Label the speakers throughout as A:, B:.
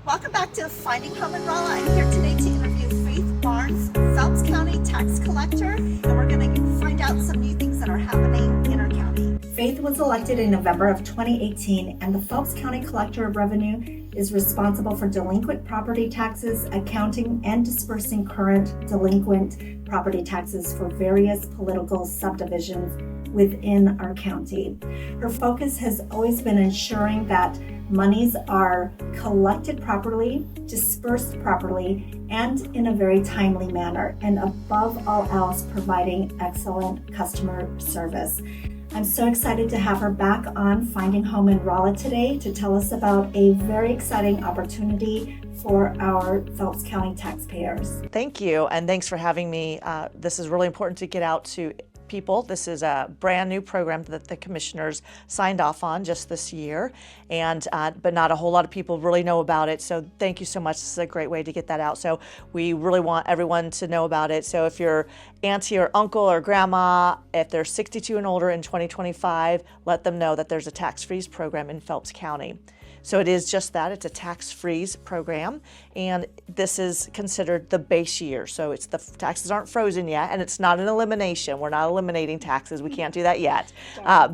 A: Welcome back to Finding Home in Rolla. I'm here today to interview Faith Barnes, Phelps County Tax Collector, and we're going to find out some new things that are happening in our county. Faith was elected in November of 2018, and the Phelps County Collector of Revenue is responsible for delinquent property taxes, accounting, and dispersing current delinquent property taxes for various political subdivisions within our county. Her focus has always been ensuring that monies are collected properly, dispersed properly, and in a very timely manner, and above all else, providing excellent customer service. I'm so excited to have her back on Finding Home in Rolla today to tell us about a very exciting opportunity for our Phelps County taxpayers.
B: Thank you, and thanks for having me. This is really important to get out to people. This is a brand new program that the commissioners signed off on just this year, and but not a whole lot of people really know about it. So thank you so much. This is a great way to get that out. So we really want everyone to know about it. So if your auntie or uncle or grandma, if they're 62 and older in 2025, let them know that there's a tax freeze program in Phelps County. So it is just that, it's a tax freeze program, and this is considered the base year. So it's the taxes aren't frozen yet, and it's not an elimination. We're not eliminating taxes. We can't do that yet.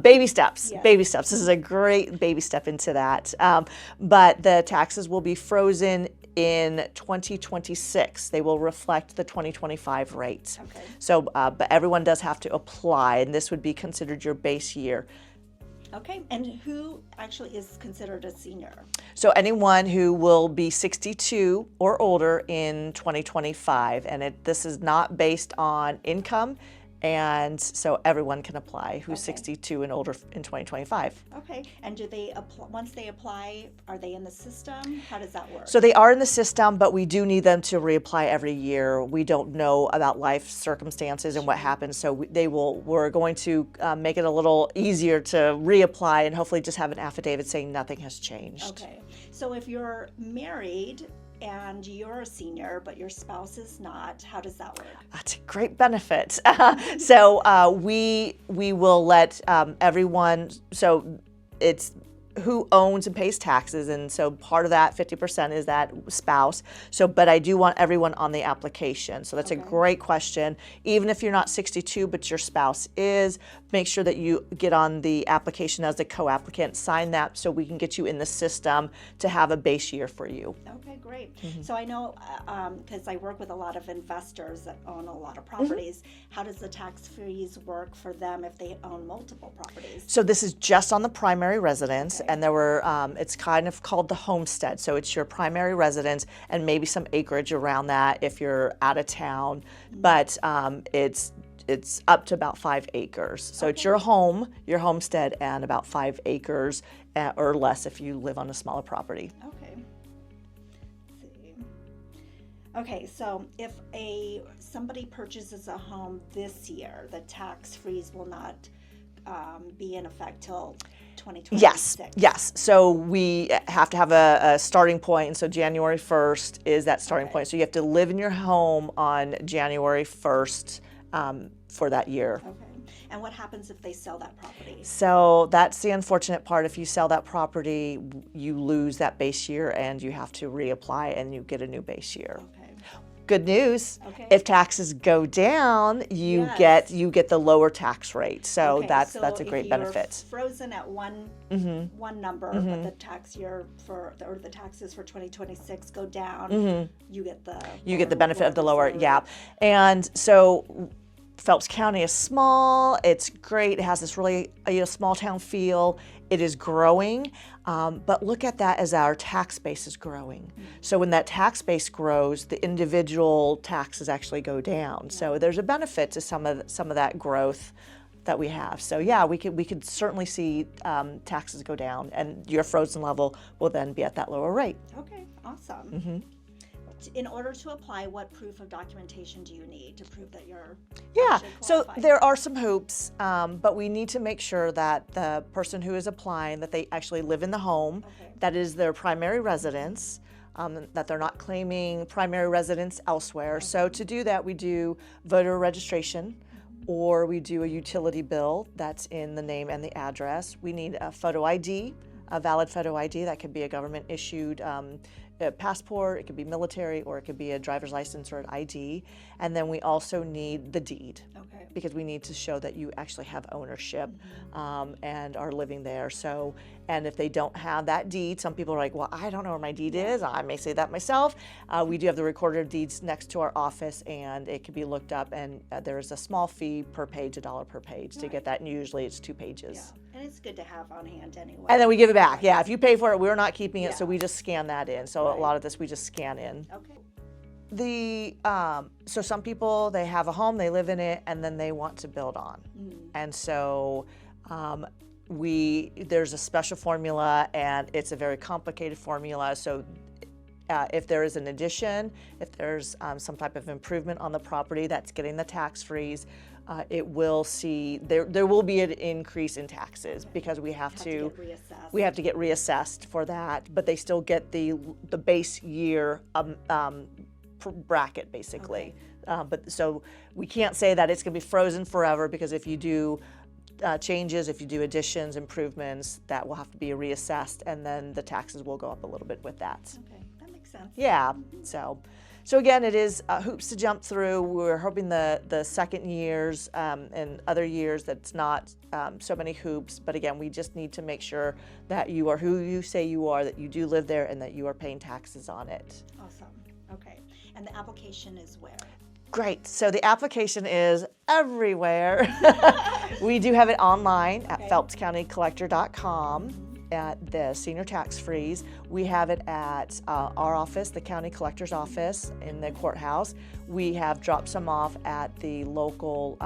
B: Baby steps, baby steps. This is a great baby step into that. But the taxes will be frozen in 2026. They will reflect the 2025 rate.
A: Okay.
B: So, but everyone does have to apply, and this would be considered your base year.
A: Okay, and who actually is considered a senior?
B: So anyone who will be 62 or older in 2025, and this is not based on income, and so everyone can apply who's 62 and older in 2025.
A: Okay, and do they once they apply, are they in the system? How does that work?
B: So they are in the system, but we do need them to reapply every year. We don't know about life circumstances and what happens, so we're going to make it a little easier to reapply and hopefully just have an affidavit saying nothing has changed.
A: Okay, so if you're married and you're a senior, but your spouse is not, how does that work?
B: That's a great benefit. So we will let everyone, so it's who owns and pays taxes, and so part of that 50% is that spouse. So, but I do want everyone on the application. So that's a great question. Even if you're not 62, but your spouse is, make sure that you get on the application as a co-applicant, sign that so we can get you in the system to have a base year for you.
A: Okay, great. So I know, because I work with a lot of investors that own a lot of properties, how does the tax freeze work for them if they own multiple properties?
B: So this is just on the primary residence, and there were, it's kind of called the homestead. So it's your primary residence and maybe some acreage around that if you're out of town, but it's up to about 5 acres. So it's your home, your homestead, and about 5 acres or less if you live on a smaller property.
A: Okay. Let's see. Okay, so if somebody purchases a home this year, the tax freeze will not be in effect till 2026.
B: Yes. So we have to have a starting point, and so January 1st is that starting point. So you have to live in your home on January 1st for that year.
A: Okay. And what happens if they sell that property?
B: So that's the unfortunate part. If you sell that property, you lose that base year, and you have to reapply, and you get a new base year.
A: Okay.
B: Good news, if taxes go down, you get the lower tax rate. So that's a great benefit.
A: If you're frozen at one number, but the tax year or the taxes for 2026 go down, you get the
B: benefit of the lower, And so Phelps County is small, it's great, it has this really small town feel, it is growing, but look at that as our tax base is growing. So when that tax base grows, the individual taxes actually go down. So there's a benefit to some of that growth that we have. So yeah, we could certainly see taxes go down, and your frozen level will then be at that lower rate.
A: Okay, awesome. In order to apply, what proof of documentation do you need to prove that you're
B: so there are some hoops, but we need to make sure that the person who is applying, that they actually live in the home, that is their primary residence, that they're not claiming primary residence elsewhere. So to do that, we do voter registration, or we do a utility bill that's in the name and the address. We need a photo ID, a valid photo ID that could be a government issued a passport, it could be military, or it could be a driver's license or an ID. And then we also need the deed.
A: Okay.
B: Because we need to show that you actually have ownership and are living there. So, and if they don't have that deed, some people are like, well, I don't know where my deed is. I may say that myself. We do have the recorder of deeds next to our office, and it can be looked up, and there's a small fee per page, $1 per page to get that, and usually it's 2 pages.
A: Yeah. And it's good to have on hand anyway.
B: And then we give it back. Yeah, if you pay for it, we're not keeping it, so we just scan that in. So a lot of this we just scan in.
A: Okay.
B: So some people, they have a home, they live in it, and then they want to build on. And so there's a special formula, and it's a very complicated formula. So if there is an addition, if there's some type of improvement on the property that's getting the tax freeze, it will see there will be an increase in taxes because we have to get reassessed for that. But they still get the base year bracket basically. But so we can't say that it's going to be frozen forever, because if you do changes, if you do additions, improvements, that will have to be reassessed, and then the taxes will go up a little bit with that.
A: Okay, that makes sense.
B: Yeah. So again, it is hoops to jump through. We're hoping the second years and other years that's not so many hoops. But again, we just need to make sure that you are who you say you are, that you do live there, and that you are paying taxes on it.
A: Awesome. Okay. And the application is where?
B: Great. So the application is everywhere. We do have it online at phelpscountycollector.com. At the senior tax freeze. We have it at our office, the county collector's office in the courthouse. We have dropped some off at the local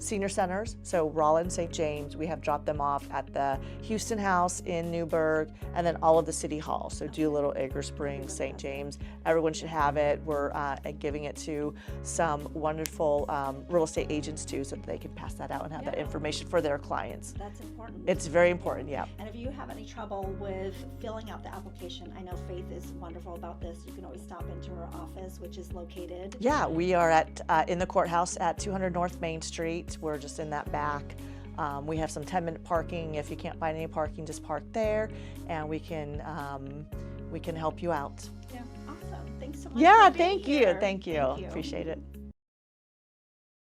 B: senior centers, so Rolla and St. James. We have dropped them off at the Houston House in Newburgh, and then all of the city halls. So Doolittle, Acre Springs, St. James. Everyone should have it. We're giving it to some wonderful real estate agents too, so that they can pass that out and have that information for their clients.
A: That's important.
B: It's very important, yeah.
A: And if you have any trouble with filling out the application, I know Faith is wonderful about this. You can always stop into her office, which is located.
B: Yeah, we are at in the courthouse at 200 North Main Street. We're just in that back. We have some 10-minute parking. If you can't find any parking, just park there, and we can help you out.
A: Yeah, awesome. Thanks so much.
B: Yeah,
A: for being
B: thank you.
A: here.
B: Thank you. Appreciate it.